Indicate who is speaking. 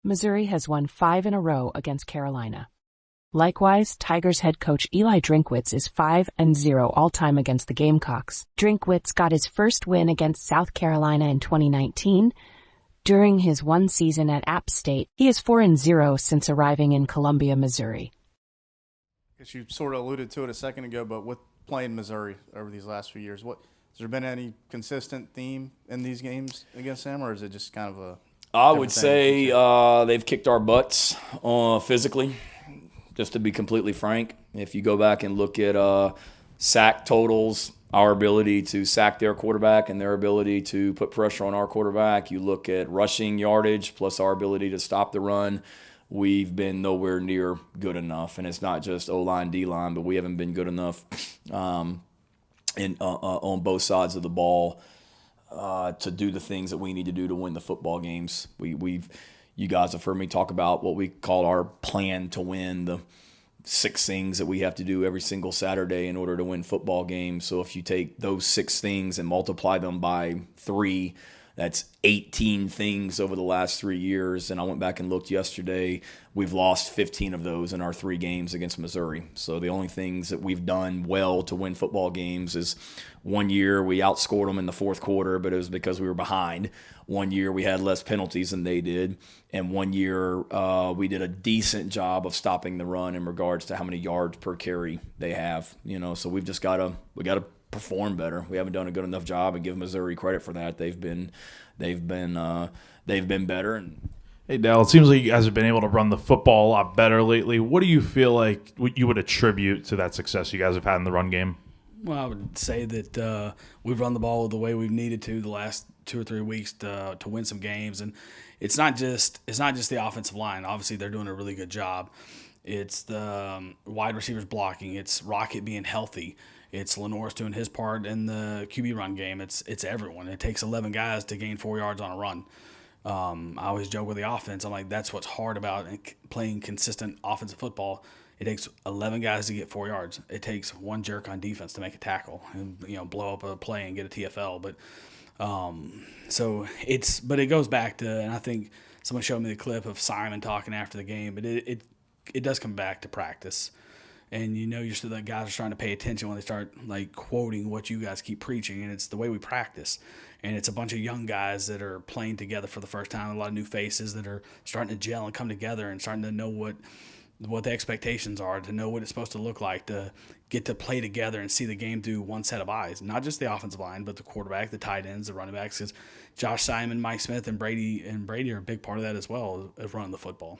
Speaker 1: Missouri has won 5 in a row against Carolina. Likewise, Tigers head coach Eli Drinkwitz is 5-0 all-time against the Gamecocks. Drinkwitz got his first win against South Carolina in 2019. During his one season at App State, he is 4-0 since arriving in Columbia, Missouri.
Speaker 2: I guess you sort of alluded to it a second ago, but with playing Missouri over these last few years, has there been any consistent theme in these games against them, or is it just kind of a
Speaker 3: I would say they've kicked our butts physically, just to be completely frank. If you go back and look at sack totals, our ability to sack their quarterback and their ability to put pressure on our quarterback, you look at rushing yardage plus our ability to stop the run, we've been nowhere near good enough. And it's not just O-line, D-line, but we haven't been good enough on both sides of the ball to do the things that we need to do to win the football games. You guys have heard me talk about what we call our plan to win, the 6 things that we have to do every single Saturday in order to win football games. So if you take those 6 things and multiply them by 3, that's 18 things over the last 3 years. And I went back and looked yesterday. We've lost 15 of those in our 3 games against Missouri. So the only things that we've done well to win football games is one year we outscored them in the fourth quarter, but it was because we were behind. One year we had less penalties than they did. And one year we did a decent job of stopping the run in regards to how many yards per carry they have. So we've just got to perform better. We haven't done a good enough job, and give Missouri credit for that. They've been better. And
Speaker 4: hey, Dal, it seems like you guys have been able to run the football a lot better lately. What do you feel like you would attribute to that success you guys have had in the run game?
Speaker 5: Well, I would say that we've run the ball the way we've needed to the last 2 or 3 weeks to win some games, and it's not just the offensive line. Obviously, they're doing a really good job. It's the wide receivers blocking. It's Rocket being healthy. It's Lenore's doing his part in the QB run game. It's everyone. It takes 11 guys to gain 4 yards on a run. I always joke with the offense. I'm like, that's what's hard about playing consistent offensive football. It takes 11 guys to get 4 yards. It takes one jerk on defense to make a tackle and blow up a play and get a TFL. But but it goes back to, and I think someone showed me the clip of Simon talking after the game. But it does come back to practice. And you're still the guys are starting to pay attention when they start quoting what you guys keep preaching, and it's the way we practice. And it's a bunch of young guys that are playing together for the first time, a lot of new faces that are starting to gel and come together and starting to know what the expectations are, to know what it's supposed to look like, to get to play together and see the game through one set of eyes. Not just the offensive line, but the quarterback, the tight ends, the running backs. Because Josh Simon, Mike Smith, and Brady are a big part of that as well, of running the football.